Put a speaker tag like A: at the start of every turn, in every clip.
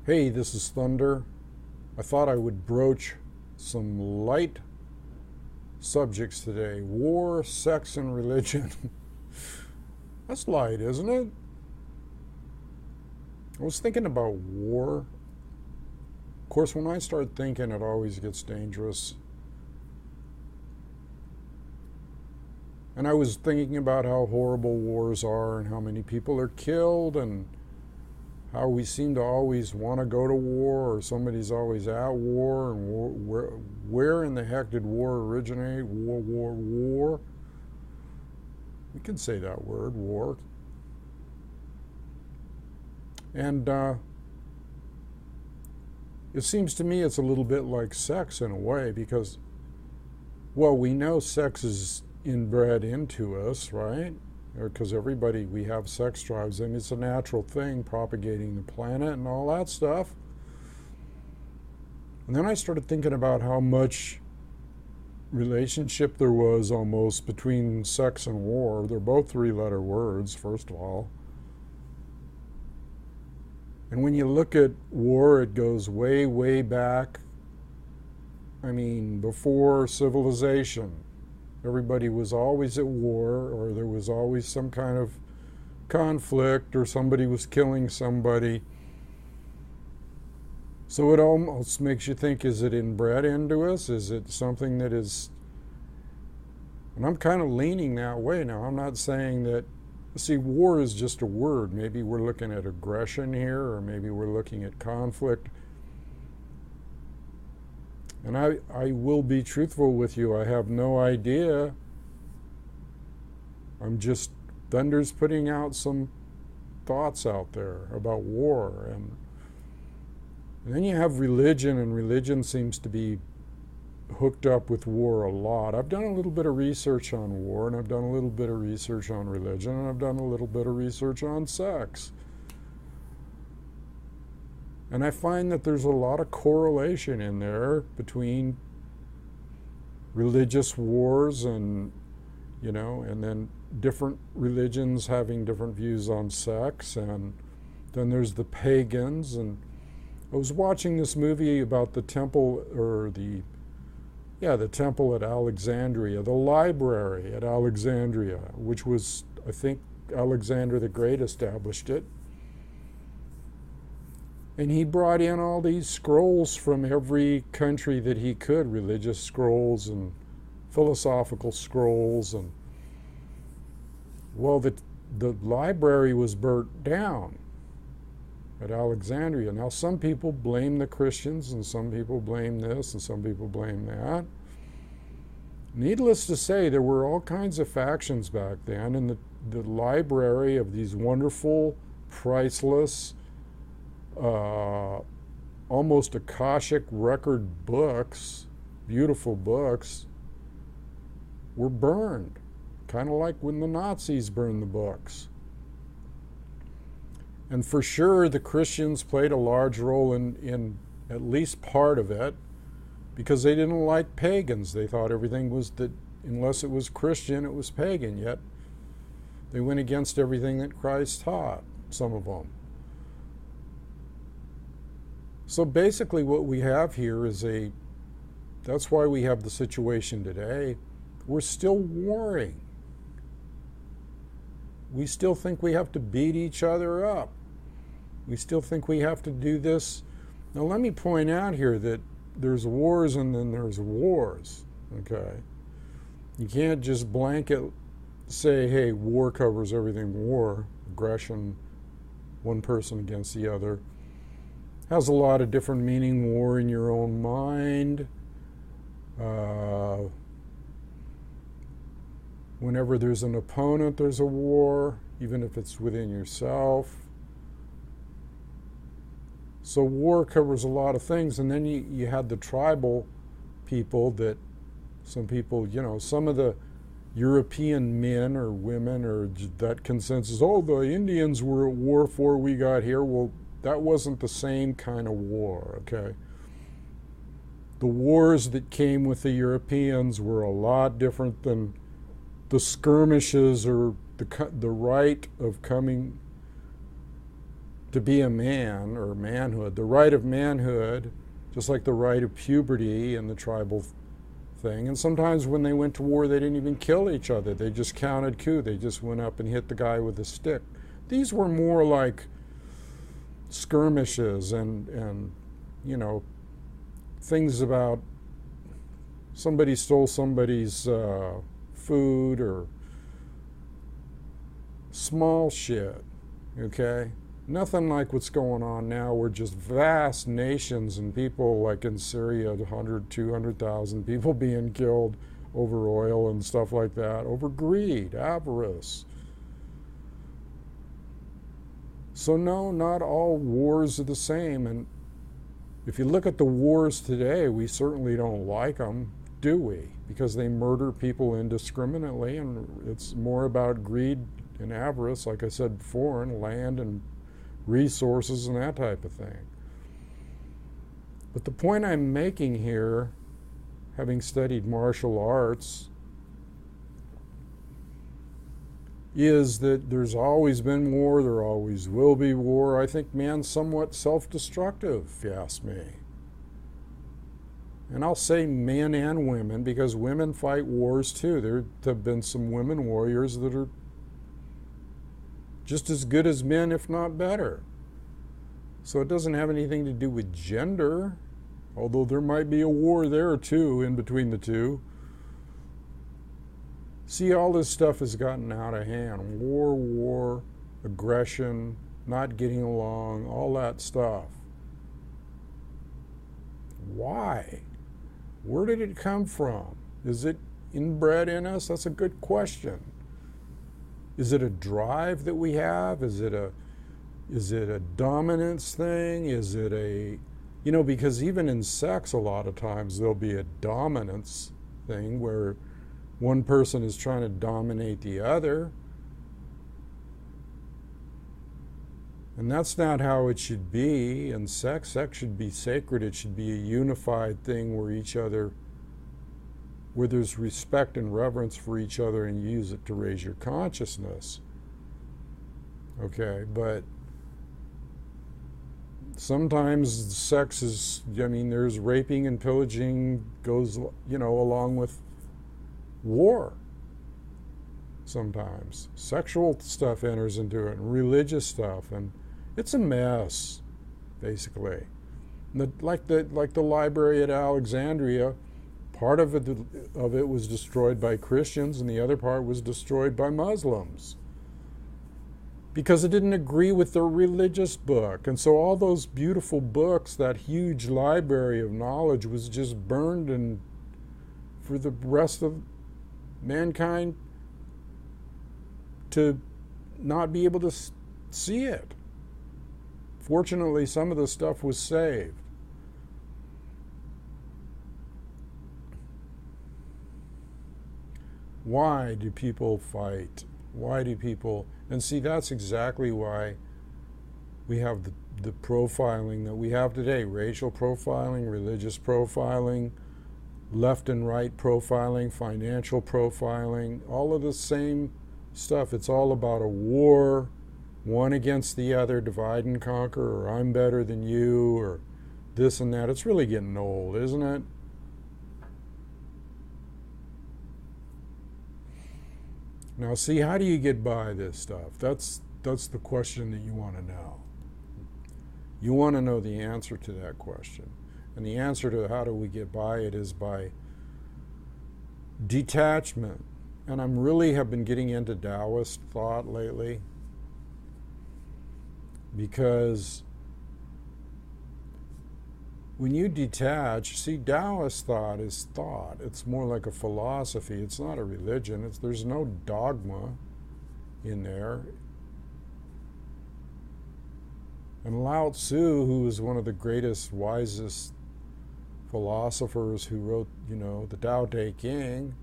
A: Hey, this is Thunder. I thought I would broach some light subjects today. War, sex, and religion. That's light, isn't it? I was thinking about war. Of course, when I start thinking, it always gets dangerous. And I was thinking about how horrible wars are and how many people are killed and how we seem to always want to go to war, or somebody's always at war, and where in the heck did war originate? War. We can say that word, war. And it seems to me it's a little bit like sex in a way, because, well, we know sex is inbred into us, right? Because everybody, we have sex drives. I mean, it's a natural thing, propagating the planet and all that stuff. And then I started thinking about how much relationship there was almost between sex and war. They're both three-letter words, first of all. And when you look at war, it goes way, way back. I mean, before civilization. Everybody was always at war, or there was always some kind of conflict, or somebody was killing somebody. So it almost makes you think, is it inbred into us? Is it something that is... And I'm kind of leaning that way now. I'm not saying that... See, war is just a word. Maybe we're looking at aggression here, or maybe we're looking at conflict. And I will be truthful with you. I have no idea. I'm just, Thunder's putting out some thoughts out there about war. And then you have religion, and religion seems to be hooked up with war a lot. I've done a little bit of research on war, and I've done a little bit of research on religion, and I've done a little bit of research on sex. And I find that there's a lot of correlation in there between religious wars and, you know, and then different religions having different views on sex. And then there's the pagans. And I was watching this movie about the temple, or the temple at Alexandria, the library at Alexandria, which was, I think, Alexander the Great established it. And he brought in all these scrolls from every country that he could, religious scrolls and philosophical scrolls. And, well, the library was burnt down at Alexandria. Now, some people blame the Christians, and some people blame this, and some people blame that. Needless to say, there were all kinds of factions back then, and the library of these wonderful, priceless, almost Akashic record books, beautiful books, were burned, kind of like when the Nazis burned the books. And for sure, the Christians played a large role in at least part of it, because they didn't like pagans. They thought everything was that, unless it was Christian, it was pagan. Yet they went against everything that Christ taught, some of them. So basically what we have here is that's why we have the situation today. We're still warring. We still think we have to beat each other up. We still think we have to do this. Now let me point out here that there's wars and then there's wars, okay? You can't just blanket say, hey, war covers everything. War, aggression, one person against the other. Has a lot of different meaning. War in your own mind. Whenever there's an opponent, there's a war, even if it's within yourself. So war covers a lot of things. And then you had the tribal people that some people, you know, some of the European men or women, or that consensus, oh, the Indians were at war before we got here. Well, that wasn't the same kind of war, okay? The wars that came with the Europeans were a lot different than the skirmishes, or the right of coming to be a man, or manhood, the right of manhood, just like the right of puberty and the tribal thing. And sometimes when they went to war, they didn't even kill each other. They just counted coup. They just went up and hit the guy with a stick. These were more like skirmishes and you know, things about somebody stole somebody's food, or small shit, okay? Nothing like what's going on now, where just vast nations and people, like in Syria, 100, 200,000 people being killed over oil and stuff like that, over greed, avarice. So no, not all wars are the same. And if you look at the wars today, we certainly don't like them, do we? Because they murder people indiscriminately, and it's more about greed and avarice, like I said before, and land and resources and that type of thing. But the point I'm making here, having studied martial arts, is that there's always been war, there always will be war. I think man's somewhat self-destructive, if you ask me. And I'll say men and women, because women fight wars too. There have been some women warriors that are just as good as men, if not better. So it doesn't have anything to do with gender, although there might be a war there too, in between the two. See, all this stuff has gotten out of hand. War, aggression, not getting along, all that stuff. Why? Where did it come from? Is it inbred in us? That's a good question. Is it a drive that we have? Is it a dominance thing? Is it a, you know, because even in sex, a lot of times there'll be a dominance thing where one person is trying to dominate the other. And that's not how it should be in sex. Sex should be sacred. It should be a unified thing where there's respect and reverence for each other, and you use it to raise your consciousness. Okay, but sometimes sex is, I mean, there's raping and pillaging goes, you know, along with war. Sometimes sexual stuff enters into it, and religious stuff, and it's a mess, basically. Like the library at Alexandria, part of it was destroyed by Christians, and the other part was destroyed by Muslims, because it didn't agree with their religious book. And so all those beautiful books, that huge library of knowledge, was just burned, and for the rest of mankind to not be able to see it. Fortunately, some of the stuff was saved. Why do people fight? Why do people... And see, that's exactly why we have the profiling that we have today. Racial profiling, religious profiling, left and right profiling, financial profiling, all of the same stuff. It's all about a war, one against the other, divide and conquer, or I'm better than you, or this and that. It's really getting old, isn't it? Now, see, how do you get by this stuff? That's the question that you want to know. You want to know the answer to that question. And the answer to how do we get by it is by detachment. And have been getting into Taoist thought lately, because when you detach, see, Taoist thought is thought. It's more like a philosophy. It's not a religion. There's no dogma in there. And Lao Tzu, who was one of the greatest, wisest philosophers, who wrote, you know, the Tao Te Ching,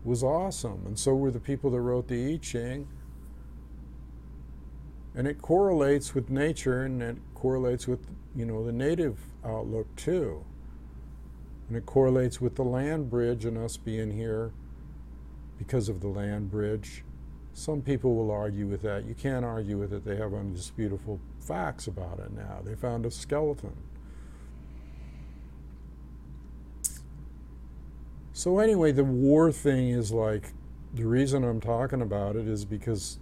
A: was awesome. And so were the people that wrote the I Ching. And it correlates with nature, and it correlates with, you know, the native outlook too. And it correlates with the land bridge and us being here because of the land bridge. Some people will argue with that. You can't argue with it. They have undisputable facts about it now. They found a skeleton. So anyway, the war thing is like, the reason I'm talking about it is because,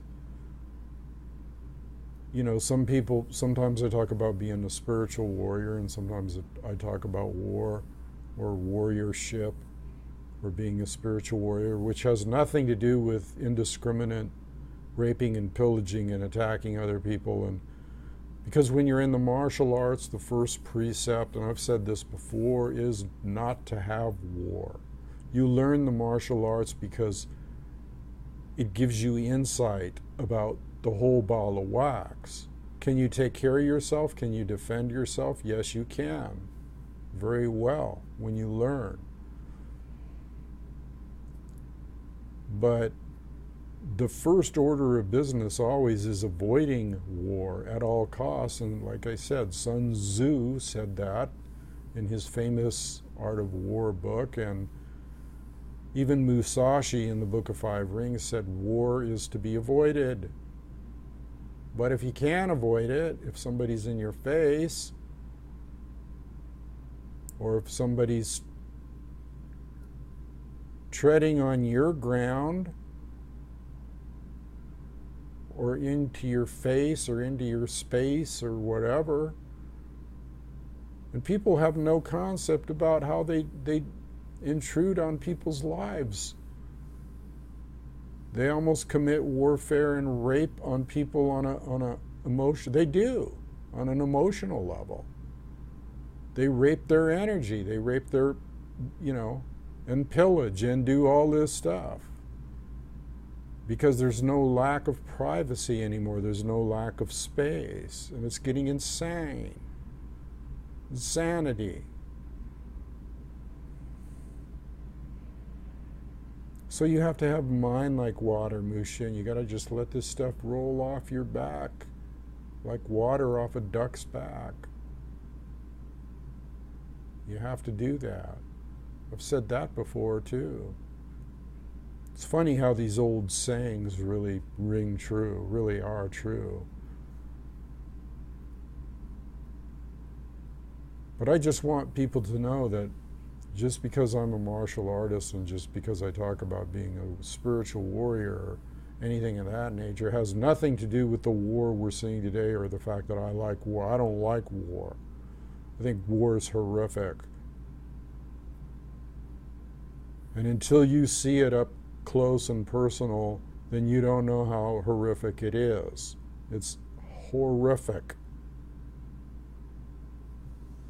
A: you know, some people, sometimes I talk about being a spiritual warrior, and sometimes I talk about war or warriorship or being a spiritual warrior, which has nothing to do with indiscriminate raping and pillaging and attacking other people. And because when you're in the martial arts, the first precept, and I've said this before, is not to have war. You learn the martial arts because it gives you insight about the whole ball of wax. Can you take care of yourself? Can you defend yourself? Yes, you can. Very well, when you learn. But the first order of business always is avoiding war at all costs. And like I said, Sun Tzu said that in his famous Art of War book. And even Musashi in the Book of Five Rings said war is to be avoided. But if you can't avoid it, if somebody's in your face, or if somebody's treading on your ground, or into your face, or into your space, or whatever, and people have no concept about how they intrude on people's lives. They almost commit warfare and rape on people on a emotion. They do, on an emotional level. They rape their energy. They rape their, you know, and pillage and do all this stuff. Because there's no lack of privacy anymore. There's no lack of space. And it's getting insane. Insanity. So you have to have a mind like water, Musha, and you got to just let this stuff roll off your back like water off a duck's back. You have to do that. I've said that before too. It's funny how these old sayings really ring true, really are true. But I just want people to know that just because I'm a martial artist and just because I talk about being a spiritual warrior or anything of that nature has nothing to do with the war we're seeing today or the fact that I like war. I don't like war. I think war is horrific. And until you see it up close and personal, then you don't know how horrific it is. It's horrific.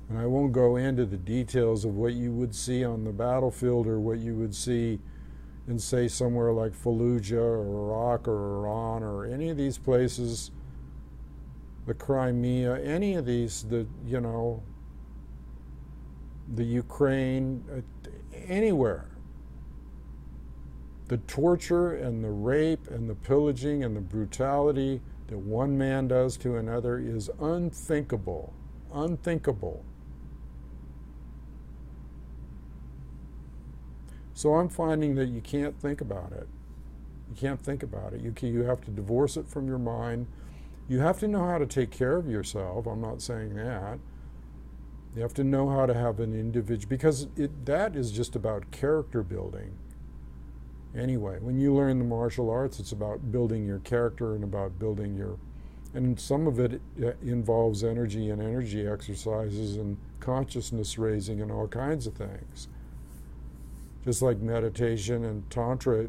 A: And I won't go into the details of what you would see on the battlefield or what you would see in, say, somewhere like Fallujah or Iraq or Iran or any of these places, the Crimea, any of these, the Ukraine, anywhere. The torture and the rape and the pillaging and the brutality that one man does to another is unthinkable. Unthinkable. So I'm finding that you can't think about it. You can't think about it. You have to divorce it from your mind. You have to know how to take care of yourself. I'm not saying that. You have to know how to have an individual, because that is just about character building. Anyway, when you learn the martial arts, it's about building your character and about building your, and some of it involves energy and energy exercises and consciousness raising and all kinds of things. Just like meditation and tantra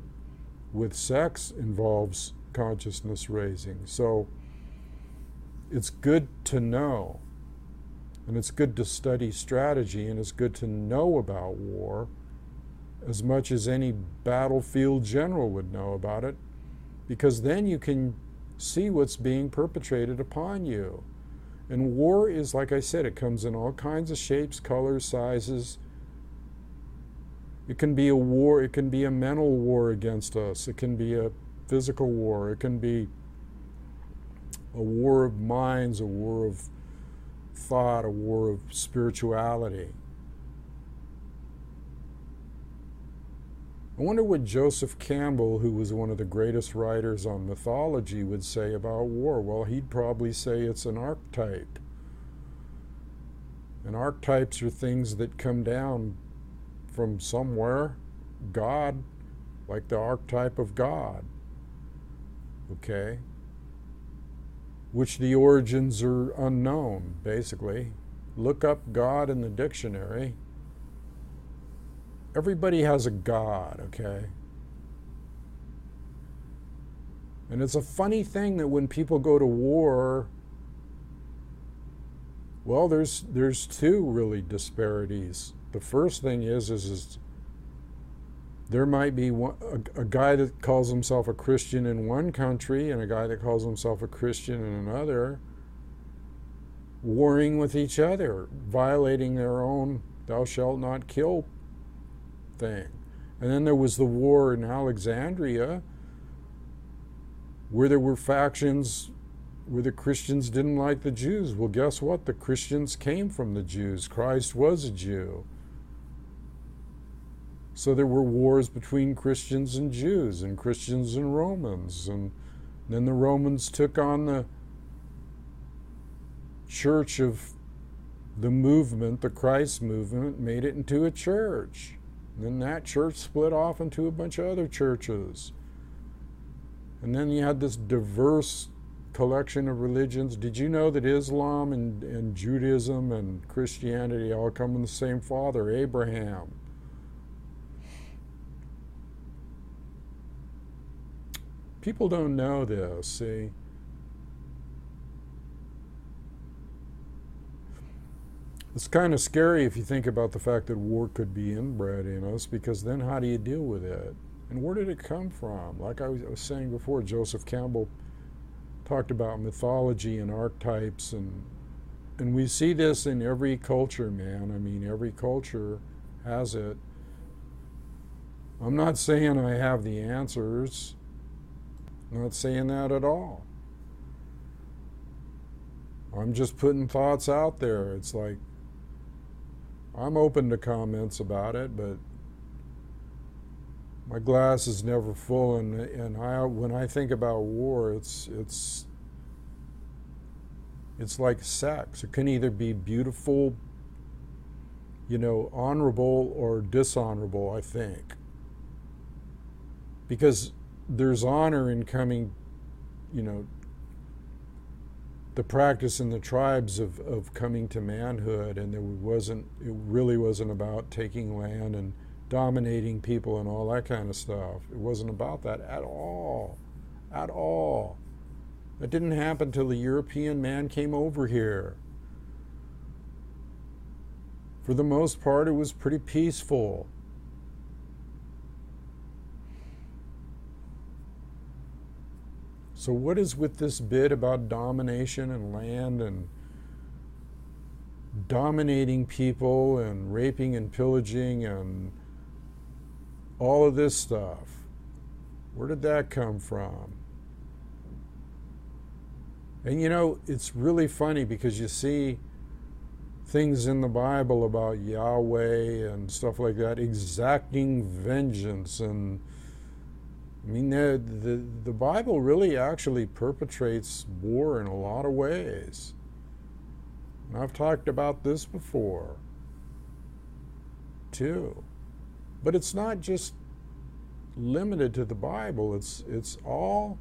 A: with sex involves consciousness raising. So it's good to know, and it's good to study strategy, and it's good to know about war as much as any battlefield general would know about it, because then you can see what's being perpetrated upon you. And war is, like I said, it comes in all kinds of shapes, colors, sizes. It can be a war, it can be a mental war against us, it can be a physical war, it can be a war of minds, a war of thought, a war of spirituality. I wonder what Joseph Campbell, who was one of the greatest writers on mythology, would say about war. Well, he'd probably say it's an archetype. And archetypes are things that come down from somewhere. God, like the archetype of God. Okay? Which the origins are unknown, basically. Look up God in the dictionary. Everybody has a God, okay? And it's a funny thing that when people go to war, well, there's two really disparities. The first thing is there might be a guy that calls himself a Christian in one country and a guy that calls himself a Christian in another, warring with each other, violating their own thou shalt not kill thing. And then there was the war in Alexandria, where there were factions where the Christians didn't like the Jews. Well, guess what? The Christians came from the Jews. Christ was a Jew. So there were wars between Christians and Jews and Christians and Romans. And then the Romans took on the church of the movement, the Christ movement, made it into a church. And then that church split off into a bunch of other churches. And then you had this diverse collection of religions. Did you know that Islam and Judaism and Christianity all come from the same father, Abraham? People don't know this, see? It's kind of scary if you think about the fact that war could be inbred in us, because then how do you deal with it? And where did it come from? Like I was saying before, Joseph Campbell talked about mythology and archetypes, and we see this in every culture, man. I mean, every culture has it. I'm not saying I have the answers. I'm not saying that at all. I'm just putting thoughts out there. It's like, I'm open to comments about it, but my glass is never full, and when I think about war, it's like sex. It can either be beautiful, honorable, or dishonorable, I think. Because there's honor in coming, the practice in the tribes of coming to manhood, and it really wasn't about taking land and dominating people and all that kind of stuff. It wasn't about that at all. At all. That didn't happen till the European man came over here. For the most part, it was pretty peaceful. So what is with this bit about domination and land and dominating people and raping and pillaging and all of this stuff? Where did that come from? And it's really funny because you see things in the Bible about Yahweh and stuff like that, exacting vengeance. And I mean, the Bible really actually perpetrates war in a lot of ways. And I've talked about this before, too. But it's not just limited to the Bible. It's all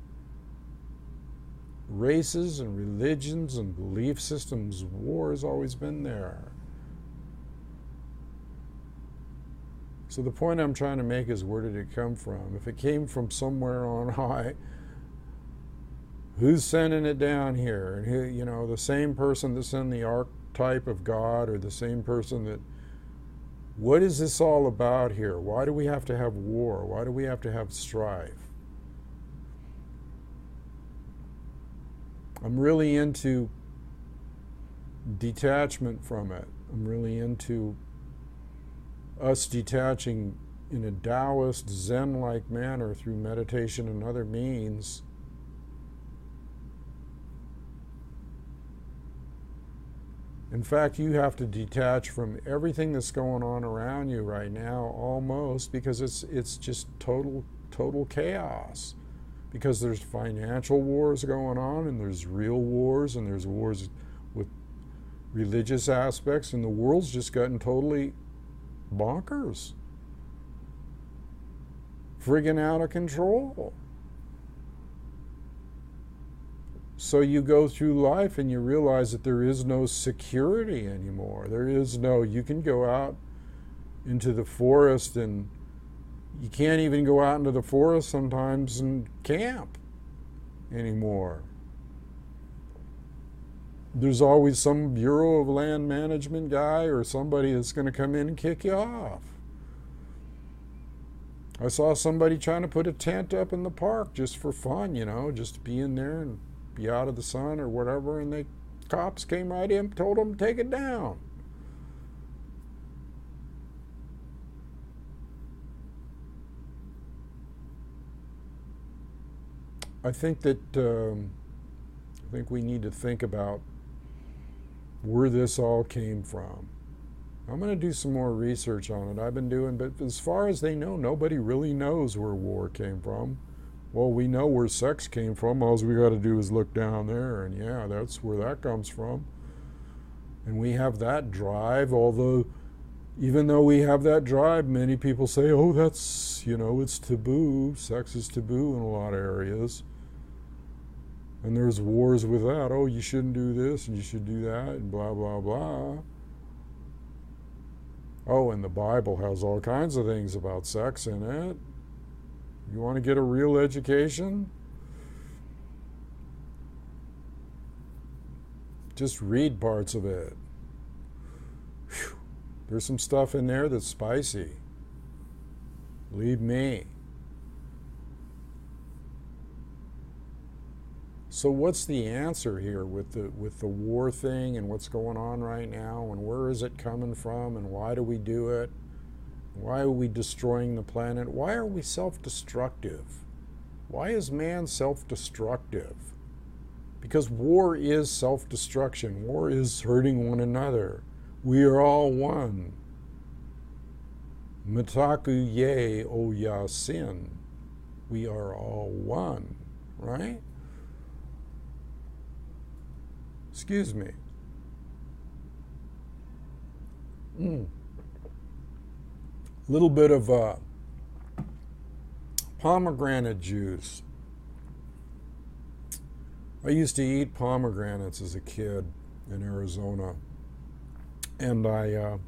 A: races and religions and belief systems. War has always been there. So the point I'm trying to make is, where did it come from? If it came from somewhere on high, who's sending it down here? And who, the same person that sent the archetype of God, or the same person that... What is this all about here? Why do we have to have war? Why do we have to have strife? I'm really into detachment from it. I'm really into us detaching in a Taoist, Zen-like manner through meditation and other means. In fact, you have to detach from everything that's going on around you right now, almost, because it's just total chaos. Because there's financial wars going on, and there's real wars, and there's wars with religious aspects, and the world's just gotten totally bonkers, friggin' out of control. So you go through life and you realize that there is no security anymore. There is no, you can go out into the forest, and you can't even go out into the forest sometimes and camp anymore. There's always some Bureau of Land Management guy or somebody that's going to come in and kick you off. I saw somebody trying to put a tent up in the park just for fun, you know, just to be in there and be out of the sun or whatever, and the cops came right in, told them to take it down. I think that we need to think about where this all came from. I'm going to do some more research on it. I've been doing, but as far as they know, nobody really knows where war came from. Well, we know where sex came from. All we got to do is look down there, and yeah, that's where that comes from. And we have that drive, although even though we have that drive, many people say, oh, that's, you know, it's taboo. Sex is taboo in a lot of areas. And there's wars with that. Oh, you shouldn't do this and you should do that and blah, blah, blah. Oh, and the Bible has all kinds of things about sex in it. You want to get a real education? Just read parts of it. Whew. There's some stuff in there that's spicy. Believe me. So what's the answer here with the war thing and what's going on right now, and where is it coming from, and why do we do it? Why are we destroying the planet? Why are we self-destructive? Why is man self-destructive? Because war is self-destruction. War is hurting one another. We are all one. Mitaku ye o yasin. We are all one, right? Excuse me. Little bit of pomegranate juice. I used to eat pomegranates as a kid in Arizona, and I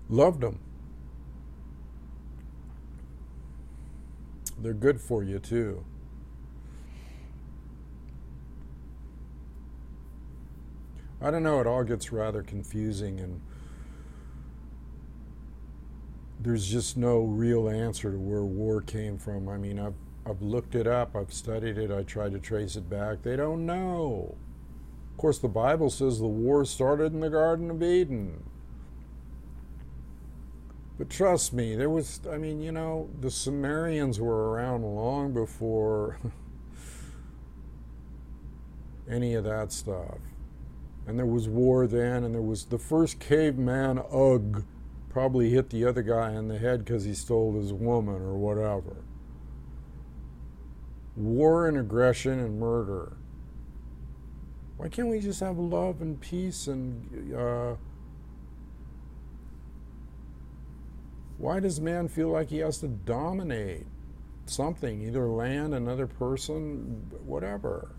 A: loved them. They're good for you too. I don't know, it all gets rather confusing, and there's just no real answer to where war came from. I mean, I've looked it up, I've studied it, I tried to trace it back. They don't know. Of course, the Bible says the war started in the Garden of Eden. But trust me, there was, I mean, you know, the Sumerians were around long before any of that stuff. And there was war then, and there was the first caveman, Ugg, probably hit the other guy in the head because he stole his woman or whatever. War and aggression and murder. Why can't we just have love and peace? And why does man feel like he has to dominate something, either land, another person, whatever?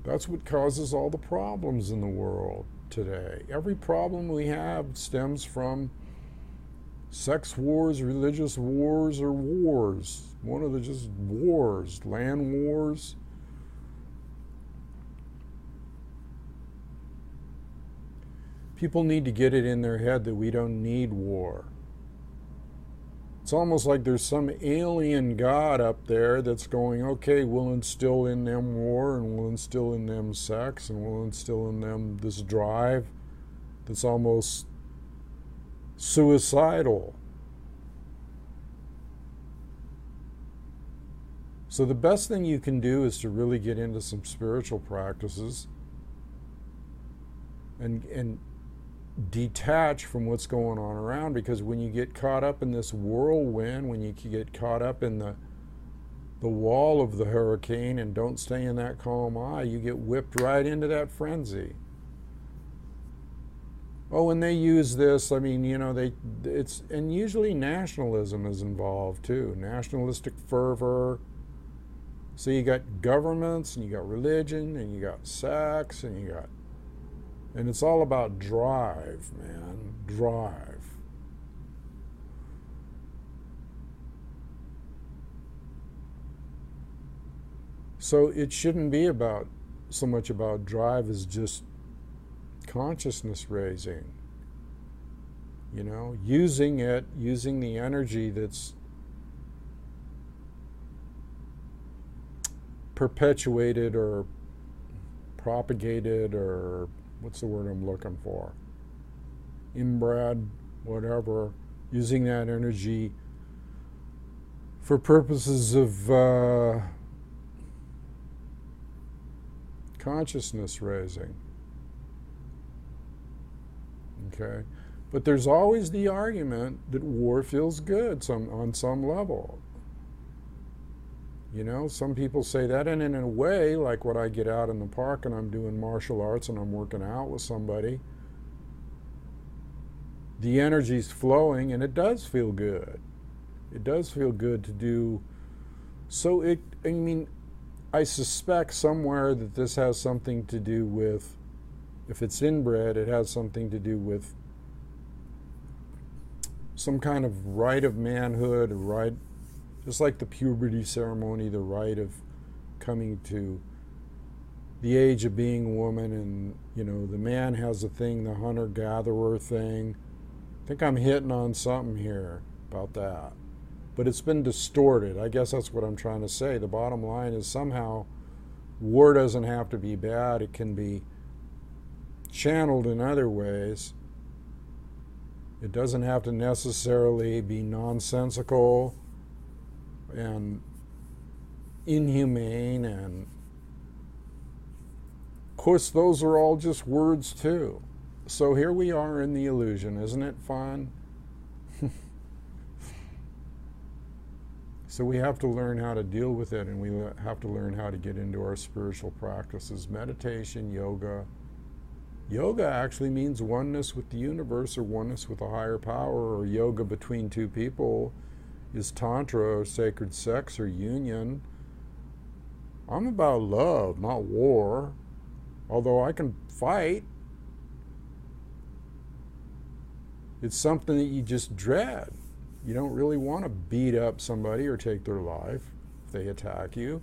A: That's what causes all the problems in the world today. Every problem we have stems from sex wars, religious wars, or wars. One of the just wars, land wars. People need to get it in their head that we don't need war. It's almost like there's some alien God up there that's going, okay, we'll instill in them war, and we'll instill in them sex, and we'll instill in them this drive that's almost suicidal. So the best thing you can do is to really get into some spiritual practices and detach from what's going on around, because when you get caught up in this whirlwind, when you get caught up in the wall of the hurricane and don't stay in that calm eye, you get whipped right into that frenzy. Oh, and they use this, I mean, you know, and usually nationalism is involved too, nationalistic fervor. So you got governments, and you got religion, and you got sex, and it's all about drive, man, drive. So it shouldn't be so much about drive as just consciousness raising, you know, using the energy that's perpetuated or propagated, or what's the word I'm looking for? Inbred, whatever, using that energy for purposes of consciousness raising. Okay? But there's always the argument that war feels good on some level. You know, some people say that, and in a way, like when I get out in the park and I'm doing martial arts and I'm working out with somebody, the energy's flowing and it does feel good. It does feel good to do. So I mean, I suspect somewhere that this has something to do with, if it's inbred, it has something to do with some kind of rite of manhood, just like the puberty ceremony, the rite of coming to the age of being a woman. And, you know, the man has a thing, the hunter-gatherer thing. I think I'm hitting on something here about that. But it's been distorted. I guess that's what I'm trying to say. The bottom line is somehow war doesn't have to be bad. It can be channeled in other ways. It doesn't have to necessarily be nonsensical and inhumane, and of course those are all just words too. So here we are in the illusion. Isn't it fun? So we have to learn how to deal with it, and we have to learn how to get into our spiritual practices. Meditation, yoga. Yoga actually means oneness with the universe, or oneness with a higher power, or yoga between two people is tantra, or sacred sex, or union. I'm about love, not war. Although I can fight. It's something that you just dread. You don't really want to beat up somebody or take their life if they attack you.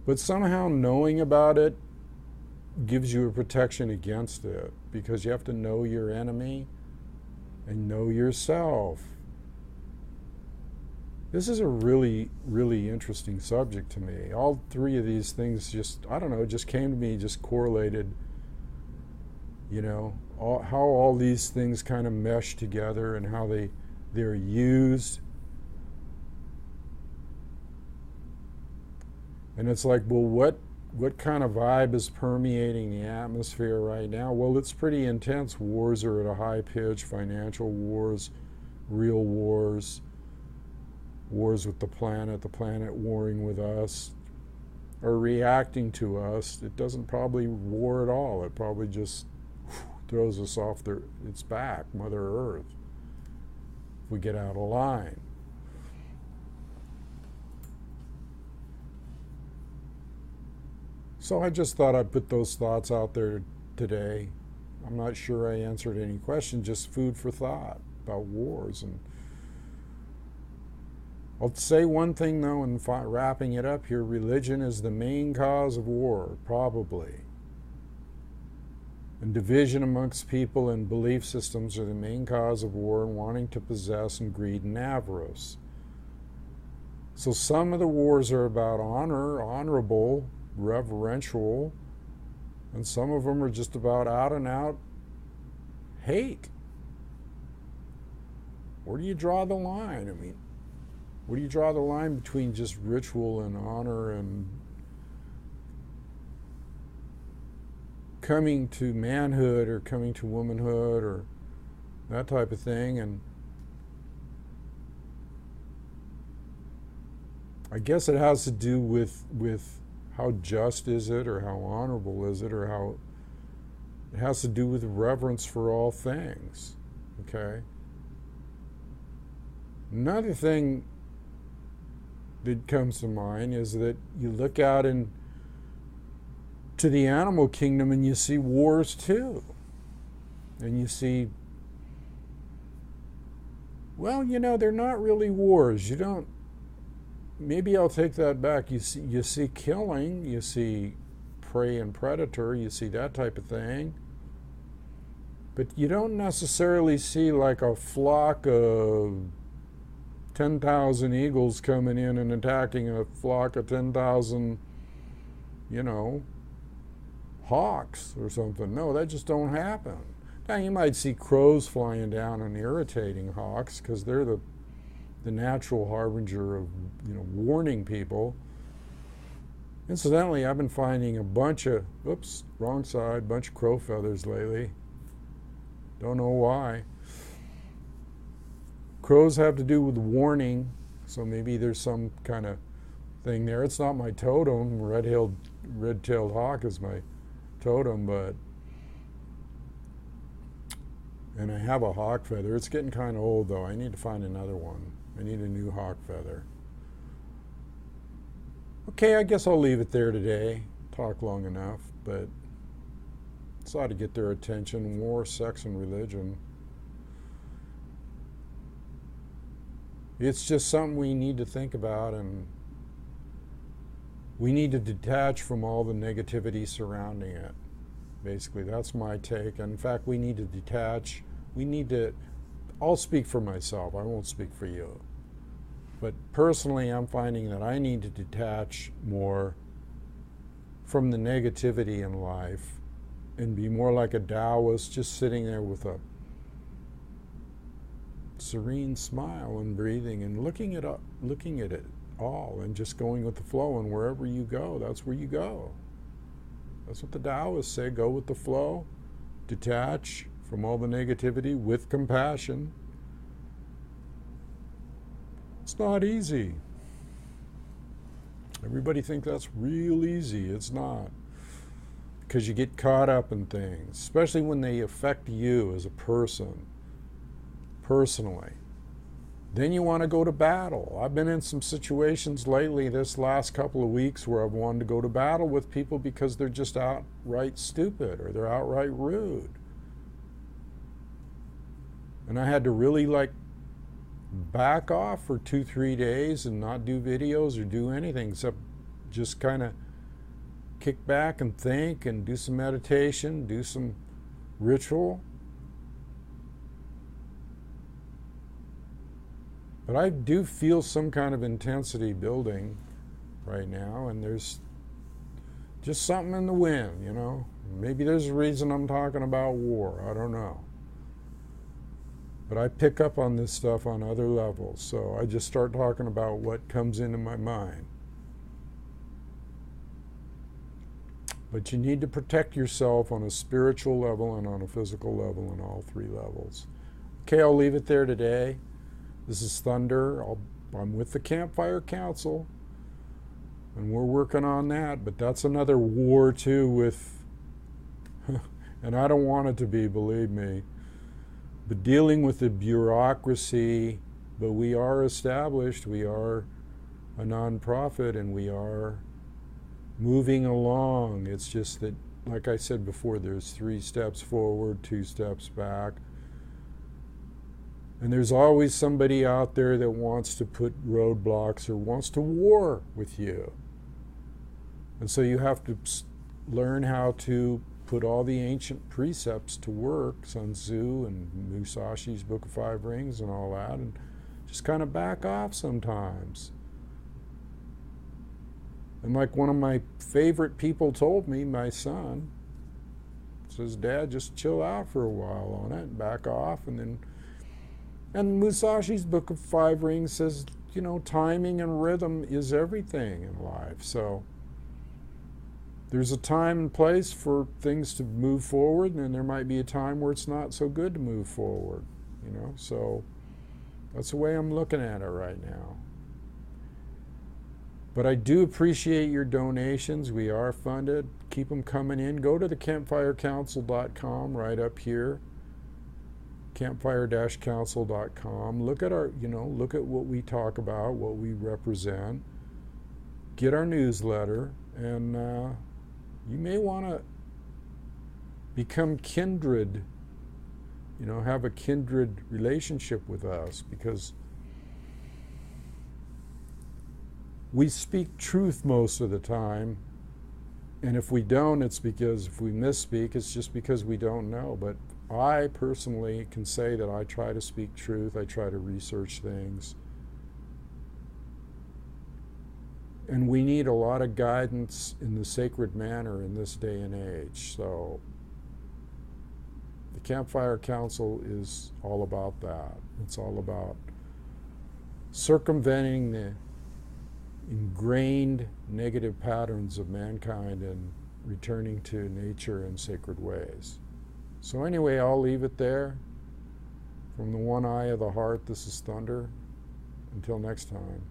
A: But somehow knowing about it gives you a protection against it, because you have to know your enemy and know yourself. This is a really, really interesting subject to me. All three of these things just, I don't know, just came to me, just correlated, you know, how all these things kind of mesh together and how they're used. And it's like, well, what kind of vibe is permeating the atmosphere right now? Well, it's pretty intense. Wars are at a high pitch, financial wars, real wars, wars with the planet warring with us, or reacting to us. It doesn't probably war at all. It probably just throws us off its back, Mother Earth, if we get out of line. So I just thought I'd put those thoughts out there today. I'm not sure I answered any question, just food for thought about wars. And I'll say one thing though, and wrapping it up here, religion is the main cause of war, probably. And division amongst people and belief systems are the main cause of war, and wanting to possess, and greed and avarice. So some of the wars are about honor, honorable, reverential, and some of them are just about out and out hate. where do you draw the line? I mean, where do you draw the line between just ritual and honor and coming to manhood or coming to womanhood or that type of thing? And I guess it has to do with how just is it, or how honorable is it, or how it has to do with reverence for all things. Okay? Another thing that comes to mind is that you look out to the animal kingdom and you see wars too. And you see, well, you know, they're not really wars. You don't, maybe I'll take that back. You see killing, you see prey and predator, you see that type of thing. But you don't necessarily see like a flock of 10,000 eagles coming in and attacking a flock of 10,000, you know, hawks or something. No, that just don't happen. Now you might see crows flying down and irritating hawks because they're the natural harbinger of, you know, warning people. Incidentally, I've been finding a bunch of, oops, wrong side, bunch of crow feathers lately. Don't know why. Crows have to do with warning, so maybe there's some kind of thing there. It's not my totem. Red-tailed hawk is my totem, but, and I have a hawk feather. It's getting kind of old though. I need to find another one. I need a new hawk feather. Okay, I guess I'll leave it there today. Talk long enough, but it's ought to get their attention. War, sex, and religion. It's just something we need to think about, and we need to detach from all the negativity surrounding it. Basically, that's my take. And in fact, we need to detach. We need to, I'll speak for myself. I won't speak for you. But personally, I'm finding that I need to detach more from the negativity in life and be more like a Taoist, just sitting there with a serene smile and breathing and looking at it all and just going with the flow. And wherever you go, that's where you go. That's what the Taoists say. Go with the flow, detach from all the negativity with compassion. It's not easy. Everybody thinks that's real easy. It's not. Because you get caught up in things, especially when they affect you as a person, personally. Then you want to go to battle. I've been in some situations lately this last couple of weeks where I've wanted to go to battle with people because they're just outright stupid or they're outright rude. And I had to really like back off for 2-3 days and not do videos or do anything except just kind of kick back and think and do some meditation, do some ritual. But I do feel some kind of intensity building right now, and there's just something in the wind, you know. Maybe there's a reason I'm talking about war. I don't know. But I pick up on this stuff on other levels, so I just start talking about what comes into my mind. But you need to protect yourself on a spiritual level and on a physical level, on all 3 levels. Okay, I'll leave it there today. This is Thunder. I'm with the Campfire Council, and we're working on that, but that's another war too with, and I don't want it to be, believe me, but dealing with the bureaucracy. But we are established, we are a nonprofit, and we are moving along. It's just that, like I said before, there's 3 steps forward, 2 steps back. And there's always somebody out there that wants to put roadblocks or wants to war with you. And so you have to learn how to put all the ancient precepts to work, Sun Tzu and Musashi's Book of 5 Rings and all that, and just kind of back off sometimes. And like one of my favorite people told me, my son, says, Dad, just chill out for a while on it, back off, and then And Musashi's Book of Five Rings says, you know, timing and rhythm is everything in life. So there's a time and place for things to move forward, and there might be a time where it's not so good to move forward, you know. So that's the way I'm looking at it right now. But I do appreciate your donations. We are funded. Keep them coming in. Go to the campfirecouncil.com right up here. Campfire-council.com. Look at our, you know, look at what we talk about, what we represent. Get our newsletter, and you may want to become kindred, you know, have a kindred relationship with us, because we speak truth most of the time, and if we don't, it's because, if we misspeak, it's just because we don't know. But I personally can say that I try to speak truth, I try to research things, and we need a lot of guidance in the sacred manner in this day and age. So the Campfire Council is all about that. It's all about circumventing the ingrained negative patterns of mankind and returning to nature and sacred ways. So anyway, I'll leave it there. From the one eye of the heart, this is Thunder. Until next time.